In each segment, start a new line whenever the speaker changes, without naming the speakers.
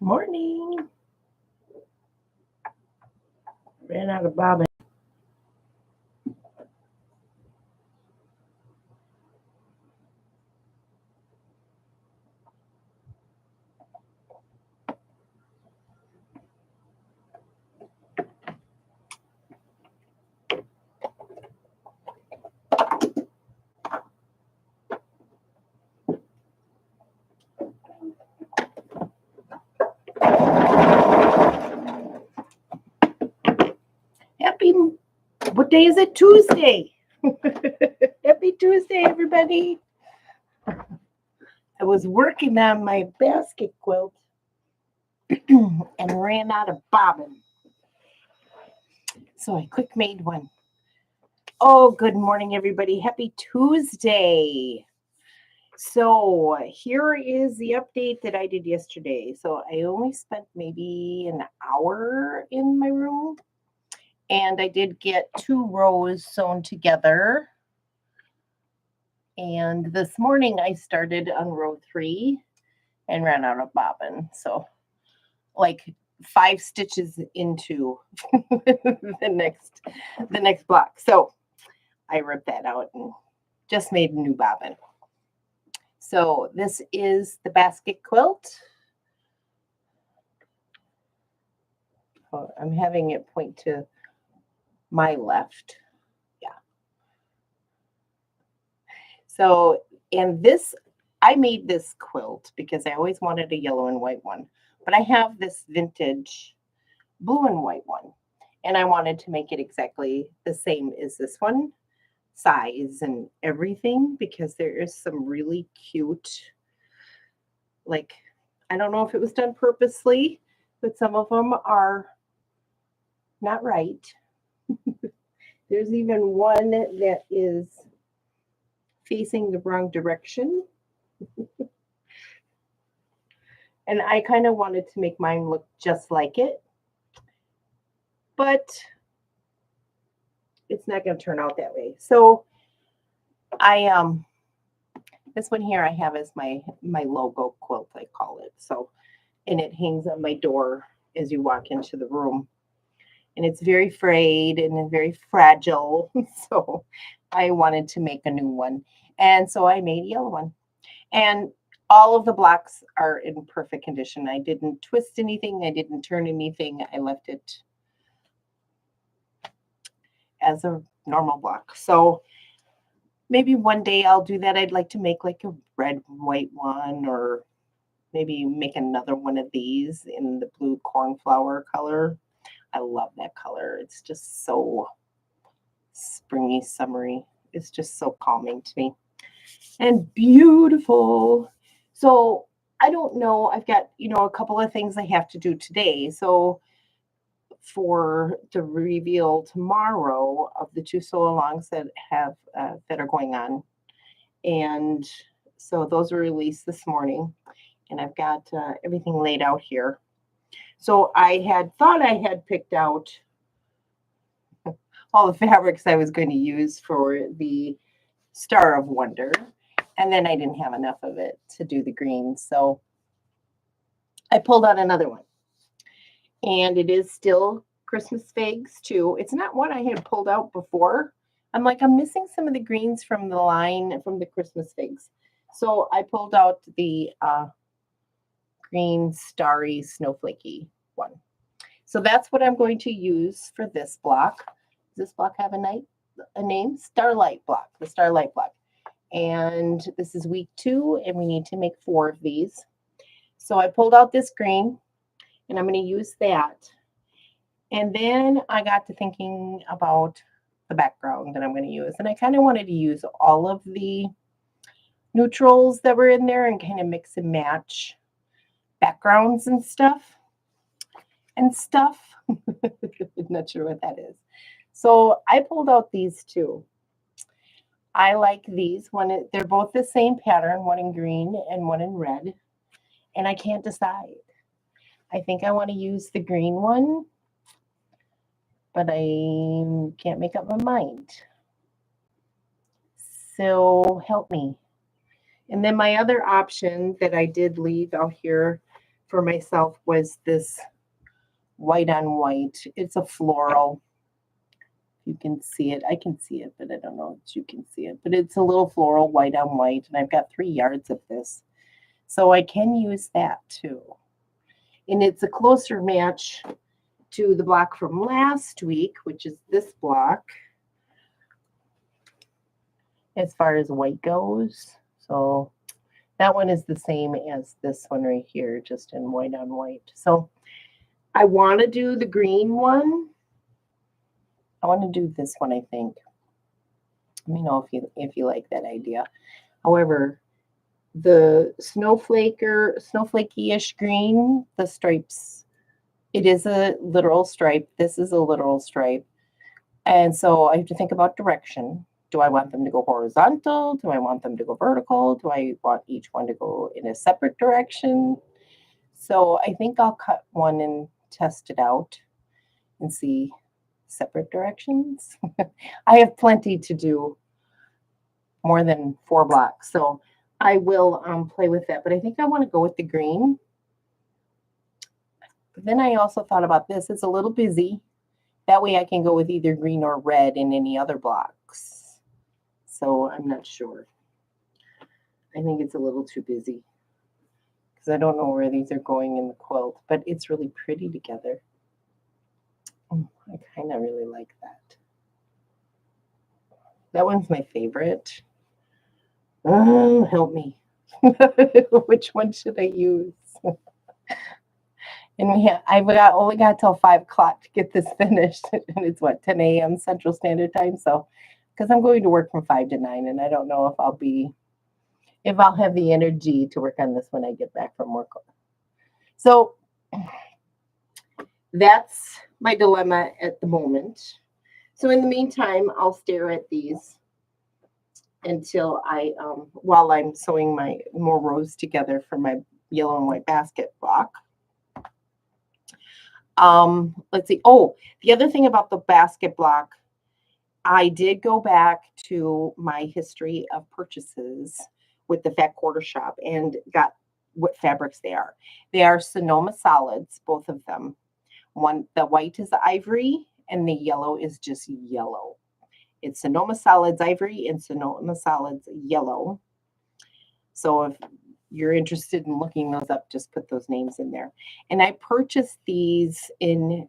Morning. Ran out of bobbin. Happy, what day is it? Tuesday. Happy Tuesday, everybody. I was working on my basket quilt and ran out of bobbin. So I quick made one. Oh, good morning, everybody. Happy Tuesday. So here is the update that I did yesterday. So I only spent maybe an hour in my room. And I did get 2 rows sewn together. And this morning I started on row 3 and ran out of bobbin. So like 5 stitches into the next block. So I ripped that out and just made a new bobbin. So this is the basket quilt. Oh, I'm having it point to my left. Yeah. So, and this, I made this quilt because I always wanted a yellow and white one, but I have this vintage blue and white one, and I wanted to make it exactly the same as this one, size and everything, because there is some really cute, like, I don't know if it was done purposely, but some of them are not right. There's even one that is facing the wrong direction. And I kind of wanted to make mine look just like it, but it's not going to turn out that way. So I this one here I have is my logo quilt, I call it. So, and it hangs on my door as you walk into the room. And it's very frayed and very fragile. So I wanted to make a new one. And so I made a yellow one. And all of the blocks are in perfect condition. I didn't twist anything. I didn't turn anything. I left it as a normal block. So maybe one day I'll do that. I'd like to make like a red white one, or maybe make another one of these in the blue cornflower color. I love that color. It's just so springy, summery. It's just so calming to me and beautiful. So I don't know. I've got, a couple of things I have to do today. So for the reveal tomorrow of the 2 sew alongs that have that are going on, and so those were released this morning, and I've got everything laid out here. So I had thought I had picked out all the fabrics I was going to use for the Star of Wonder, and then I didn't have enough of it to do the green, so I pulled out another one. And it is still Christmas figs too. It's not what I had pulled out before. I'm like, I'm missing some of the greens from the line from the Christmas figs. So I pulled out the green starry snowflakey one. So that's what I'm going to use for this block. Does this block have a name? Starlight block, the Starlight block. And this is week 2, and we need to make 4 of these. So I pulled out this green, and I'm going to use that. And then I got to thinking about the background that I'm going to use. And I kind of wanted to use all of the neutrals that were in there and kind of mix and match backgrounds and stuff. I'm not sure what that is. So I pulled out these 2. I like these. They're both the same pattern, one in green and one in red. And I can't decide. I think I want to use the green one, but I can't make up my mind. So help me. And then my other option that I did leave out here for myself was this white on white. It's a floral. You can see it. I can see it, but I don't know if you can see it. But it's a little floral white on white, and I've got 3 yards of this. So I can use that too. And it's a closer match to the block from last week, which is this block, as far as white goes. So that one is the same as this one right here, just in white on white. So I want to do the green one. I want to do this one, I think. Let me know if you like that idea. However, the snowflakey-ish green, the stripes, it is a literal stripe. This is a literal stripe. And so I have to think about direction. Do I want them to go horizontal? Do I want them to go vertical? Do I want each one to go in a separate direction? So I think I'll cut one and test it out and see separate directions. I have plenty to do, more than 4 blocks. So I will play with that. But I think I want to go with the green. But then I also thought about this. It's a little busy. That way I can go with either green or red in any other blocks. So I'm not sure. I think it's a little too busy because I don't know where these are going in the quilt, but it's really pretty together. I kind of really like that. That one's my favorite. Oh, help me. Which one should I use? And I've only got till 5 o'clock to get this finished. And it's what, 10 a.m. Central Standard Time. So, because I'm going to work from 5 to 9, and I don't know if I'll have the energy to work on this when I get back from work. So that's my dilemma at the moment. So in the meantime, I'll stare at these until while I'm sewing my more rows together for my yellow and white basket block. Let's see. Oh, the other thing about the basket block, I did go back to my history of purchases with the Fat Quarter Shop and got what fabrics they are. They are Sonoma solids, both of them. The white is ivory and the yellow is just yellow. It's Sonoma solids ivory and Sonoma solids yellow. So if you're interested in looking those up, just put those names in there. And I purchased these in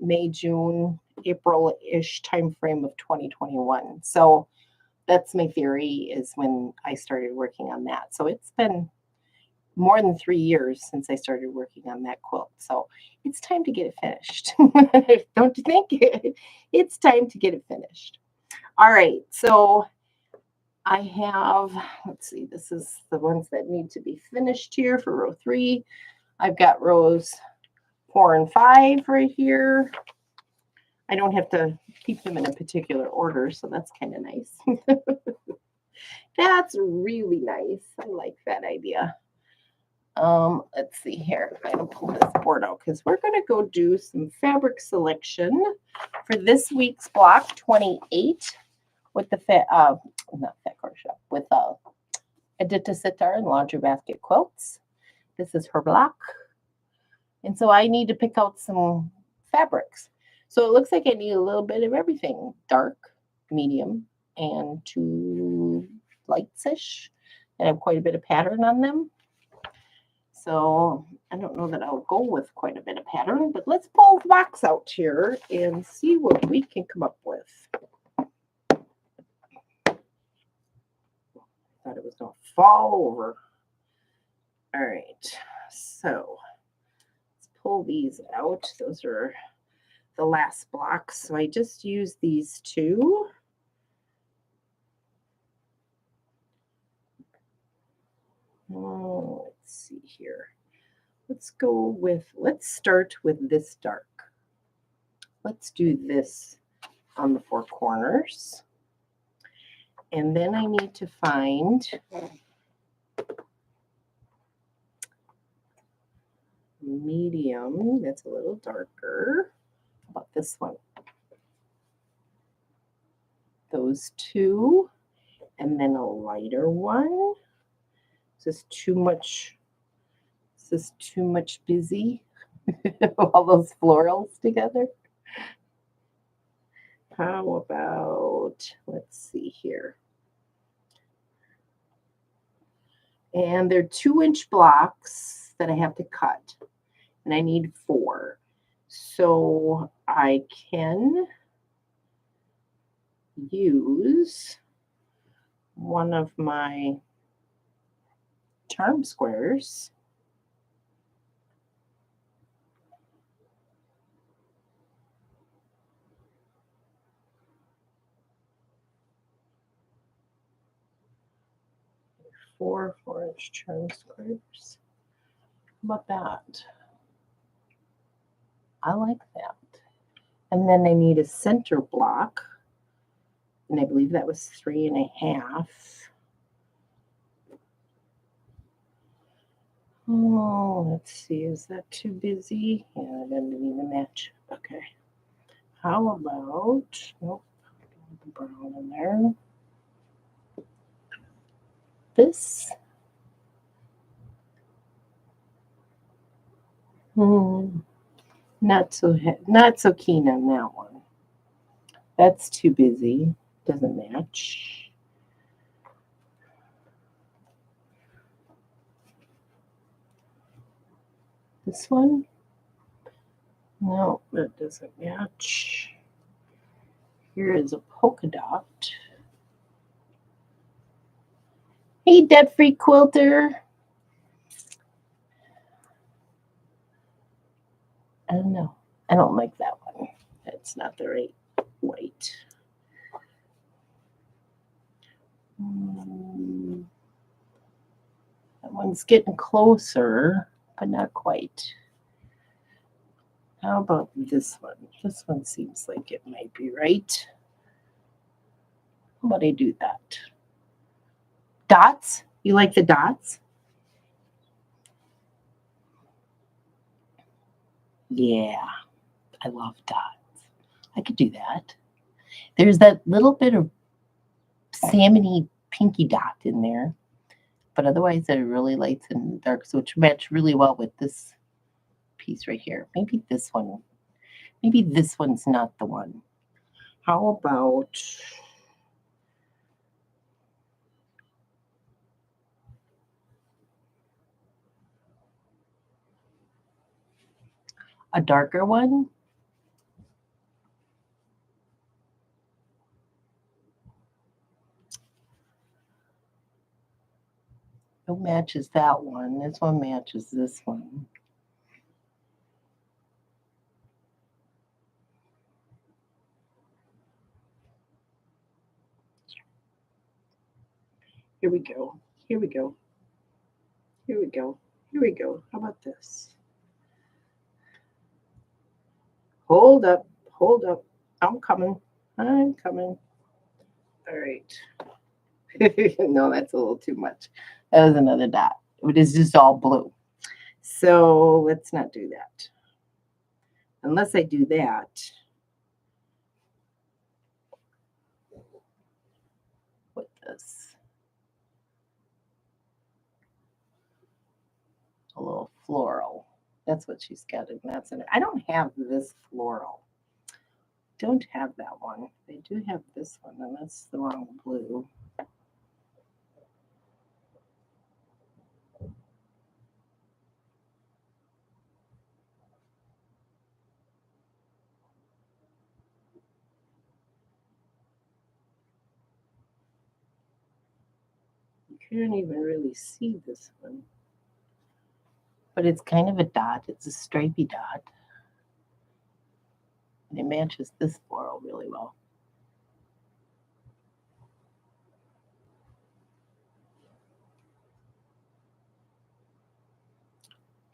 May, June, April-ish timeframe of 2021. So that's my theory, is when I started working on that. So it's been more than 3 years since I started working on that quilt. So it's time to get it finished. Don't you think? It's time to get it finished. All right. So I have, let's see, this is the ones that need to be finished here for row 3. I've got rows 4 and 5 right here. I don't have to keep them in a particular order, so that's kind of nice. That's really nice. I like that idea. Let's see here. I'm going to pull this board out because we're going to go do some fabric selection for this week's block 28 with the not Fat Quarter Shop, with Edita Sitar and Laundry Basket Quilts. This is her block. And so I need to pick out some fabrics. So it looks like I need a little bit of everything. Dark, medium, and 2 lights-ish. And I have quite a bit of pattern on them. So I don't know that I'll go with quite a bit of pattern, but let's pull the box out here and see what we can come up with. Thought it was going to fall over. All right, so let's pull these out. Those are the last blocks. So I just used these 2. Oh, let's see here. Let's start with this dark. Let's do this on the 4 corners. And then I need to find medium that's a little darker. How about this one? Those 2, and then a lighter one. This is too much. this too much busy? All those florals together? How about, let's see here. And they're 2-inch blocks that I have to cut. And I need 4. So I can use one of my charm squares. Four 4-inch charm squares. How about that? I like that. And then I need a center block. And I believe that was 3.5. Oh, let's see. Is that too busy? Yeah, that didn't even match. Okay. How about, nope, the brown in there. This. Not so keen on that one. That's too busy. Doesn't match. This one? No, that doesn't match. Here is a polka dot. Hey, debt-free quilter. I don't know. I don't like that one. It's not the right white. That one's getting closer, but not quite. How about this one? This one seems like it might be right. How about I do that? Dots? You like the dots? Yeah, I love dots. I could do that. There's that little bit of salmon-y pinky dot in there, but otherwise they're really lights and darks, which match really well with this piece right here. Maybe this one. Maybe this one's not the one. How about a darker one? It matches that one. This one matches this one. Here we go. Here we go. Here we go. Here we go. How about this? Hold up. Hold up. I'm coming. I'm coming. All right. No, that's a little too much. That was another dot. It is just all blue. So let's not do that. Unless I do that. With this. A little floral. That's what she's got. And that's in it. I don't have this floral. Don't have that one. I do have this one, and that's the wrong blue. You couldn't even really see this one. But it's kind of a dot. It's a stripy dot. And it matches this floral really well.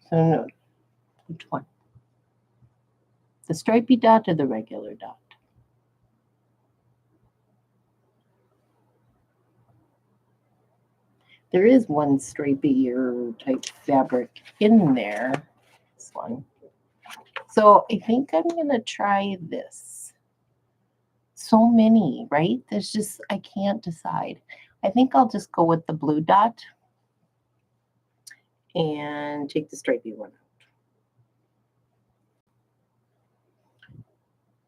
So no, which one? The stripy dot or the regular dot? There is one stripier type fabric in there. This one. So I think I'm going to try this. So many, right? There's just, I can't decide. I think I'll just go with the blue dot. and take the stripy one out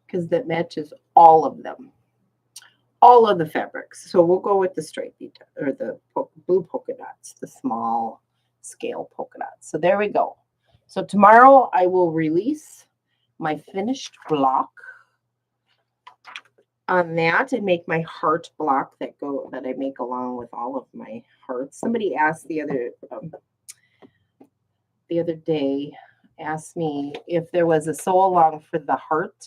because that matches all of them, all of the fabrics. So we'll go with the stripy or the blue polka dots, the small scale polka dots. So there we go. So tomorrow I will release my finished block on that and make my heart block that I make along with all of my hearts. Somebody asked the other day, asked me if there was a sew along for the heart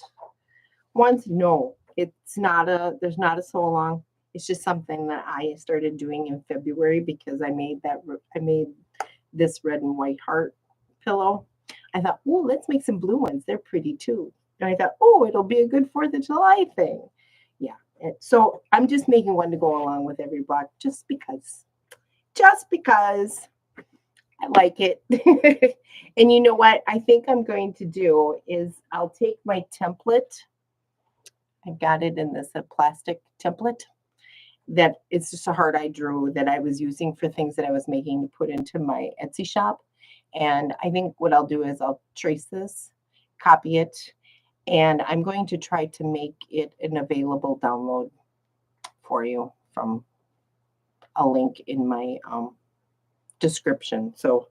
ones. No, it's not there's not a sew along. It's just something that I started doing in February because I made this red and white heart pillow. I thought, oh, let's make some blue ones. They're pretty too. And I thought, oh, it'll be a good 4th of July thing. Yeah. And so I'm just making one to go along with every block just because I like it. And you know what I think I'm going to do is I'll take my template. I got it in this plastic template that it's just a heart I drew that I was using for things that I was making to put into my Etsy shop. And I think what I'll do is I'll trace this, copy it, and I'm going to try to make it an available download for you from a link in my description. So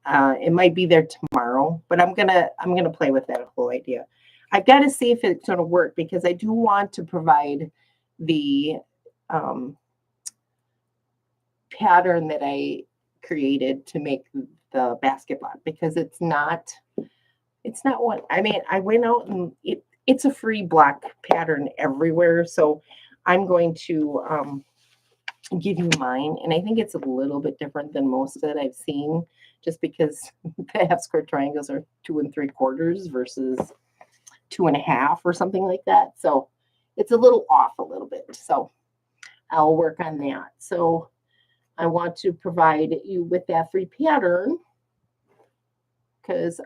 it might be there tomorrow, but I'm gonna play with that whole idea. I've got to see if it's going to work because I do want to provide the pattern that I created to make the basket block because it's not what I mean. I went out and it's a free block pattern everywhere, so I'm going to give you mine, and I think it's a little bit different than most that I've seen, just because the half square triangles are 2 3/4 versus 2 1/2 or something like that. So it's a little off a little bit. So I'll work on that. So I want to provide you with that free pattern because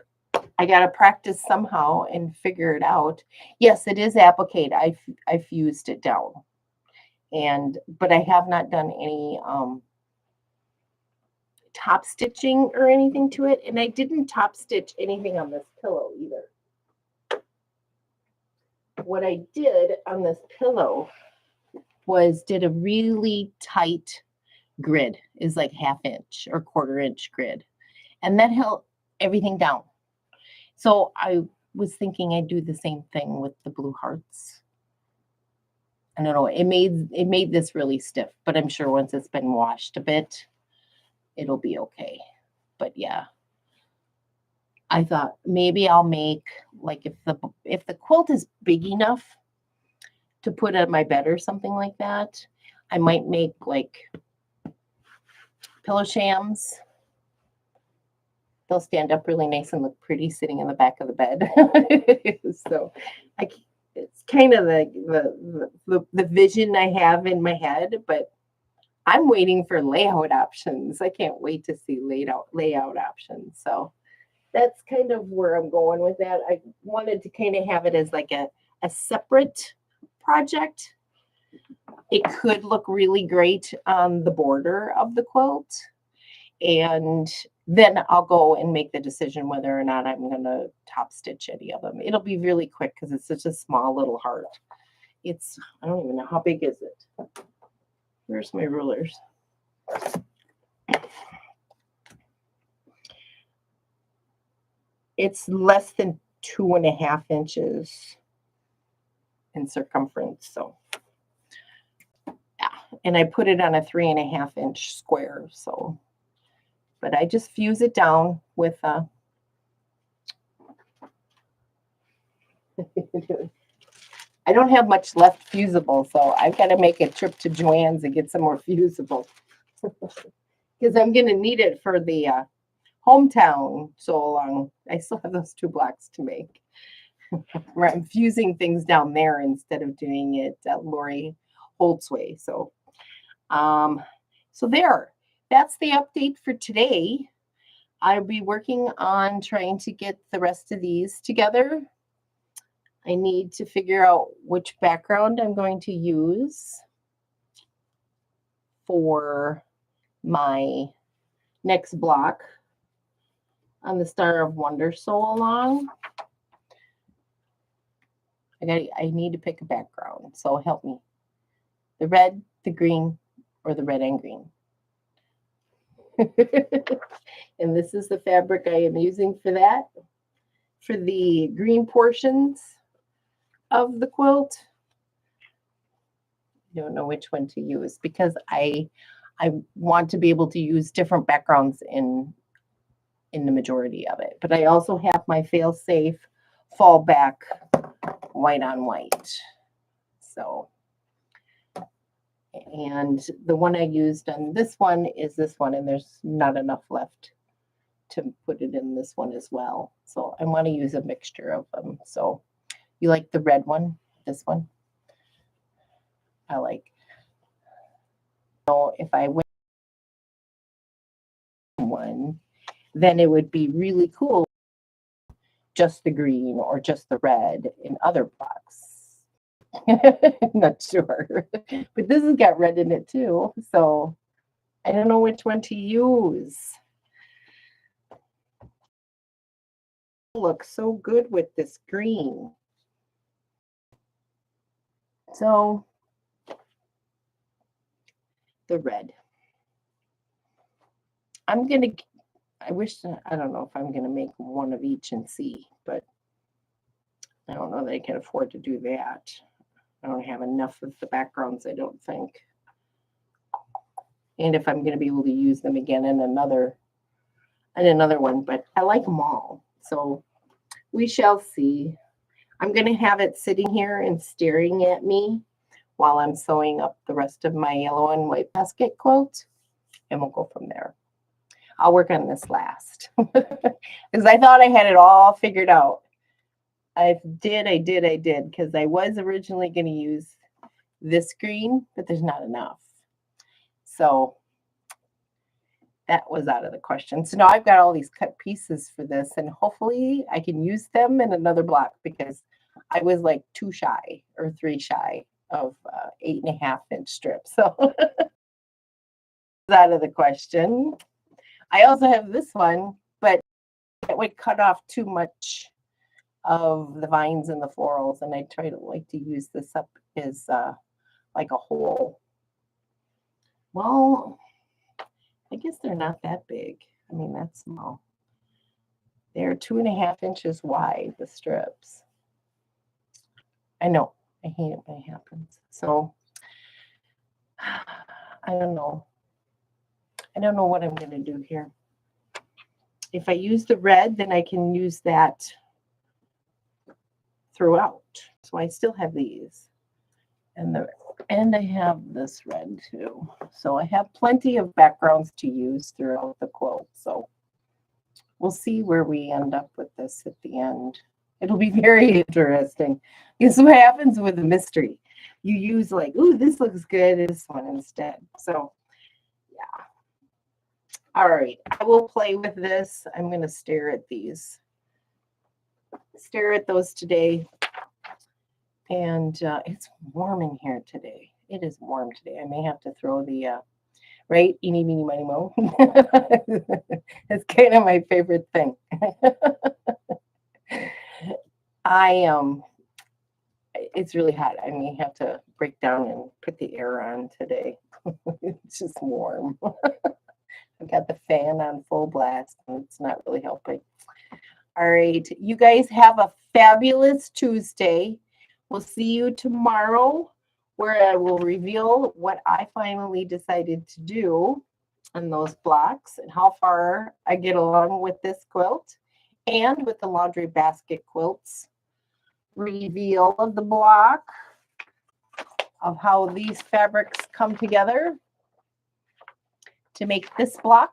I got to practice somehow and figure it out. Yes, it is applique. I fused it down, but I have not done any top stitching or anything to it, and I didn't top stitch anything on this pillow either. What I did on this pillow was did a really tight grid, is like 1/2 inch or 1/4 inch grid, and that held everything down. So I was thinking I'd do the same thing with the blue hearts. I don't know, it made this really stiff, but I'm sure once it's been washed a bit, it'll be okay. But yeah, I thought maybe I'll make, like, if the quilt is big enough to put on my bed or something like that, I might make like pillow shams. They'll stand up really nice and look pretty sitting in the back of the bed. So it's kind of the vision I have in my head, but I'm waiting for layout options. I can't wait to see layout options. So that's kind of where I'm going with that. I wanted to kind of have it as like a separate project. It could look really great on the border of the quilt. And then I'll go and make the decision whether or not I'm going to top stitch any of them. It'll be really quick because it's such a small little heart. I don't even know, how big is it? Where's my rulers? It's less than 2 1/2 inches in circumference. So yeah, and I put it on a 3 1/2 inch square. So, but I just fuse it down with I don't have much left fusible, so I've got to make a trip to Joann's and get some more fusible because I'm going to need it for the hometown so long. I still have those 2 blocks to make. Where I'm fusing things down there instead of doing it Lori Holt's way. So, so that's the update for today. I'll be working on trying to get the rest of these together. I need to figure out which background I'm going to use for my next block. on the Star of Wonder sew along. I need to pick a background, so help me. The red, the green, or the red and green. And this is the fabric I am using for that. For the green portions of the quilt, I don't know which one to use because I want to be able to use different backgrounds in the majority of it. But I also have my fail-safe fallback white on white. So, and the one I used on this one is this one, and there's not enough left to put it in this one as well. So I want to use a mixture of them. So you like the red one, this one? I like. So if I went one, then it would be really cool. Just the green or just the red in other blocks. Not sure. But this has got red in it too. So I don't know which one to use. Looks so good with this green. So the red. I wish, I don't know if I'm going to make one of each and see, but I don't know that I can afford to do that. I don't have enough of the backgrounds, I don't think. And if I'm going to be able to use them again in another one, but I like them all. So we shall see. I'm going to have it sitting here and staring at me while I'm sewing up the rest of my yellow and white basket quilt, and we'll go from there. I'll work on this last because I thought I had it all figured out. I did, because I was originally going to use this green, but there's not enough. So that was out of the question. So now I've got all these cut pieces for this, and hopefully I can use them in another block because I was like 2 shy or 3 shy of 8.5-inch strips. So out of the question. I also have this one, but it would cut off too much of the vines and the florals, and I try to like to use this up as like a whole. Well, I guess they're not that big. I mean, that's small. They're 2.5 inches wide, the strips. I know. I hate it when it happens. So I don't know. I don't know what I'm going to do here. If I use the red, then I can use that throughout. So I still have these. And I have this red too. So I have plenty of backgrounds to use throughout the quilt. So we'll see where we end up with this at the end. It'll be very interesting. It's what happens with a mystery. You use like, ooh, this looks good, this one instead. So yeah. All right, I will play with this. I'm going to stare at these. Stare at those today. And it's warm in here today. It is warm today. I may have to throw the, right? Eeny, meeny, miny, mo. It's kind of my favorite thing. It's really hot. I may have to break down and put the air on today. It's just warm. I've got the fan on full blast, and it's not really helping. All right. You guys have a fabulous Tuesday. We'll see you tomorrow, where I will reveal what I finally decided to do on those blocks and how far I get along with this quilt and with the laundry basket quilts. Reveal of the block of how these fabrics come together to make this block.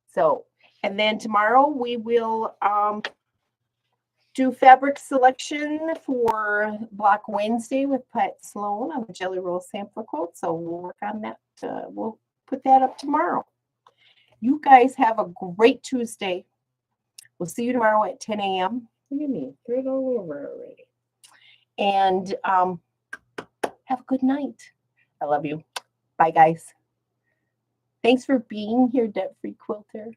So, and then tomorrow we will do fabric selection for Block Wednesday with Pat Sloan on the Jelly Roll Sampler Quilt. So we'll work on that. We'll put that up tomorrow. You guys have a great Tuesday. We'll see you tomorrow at 10 a.m. Look at me, threw it all over already. And have a good night. I love you. Bye, guys. Thanks for being here, Debt-Free Quilter.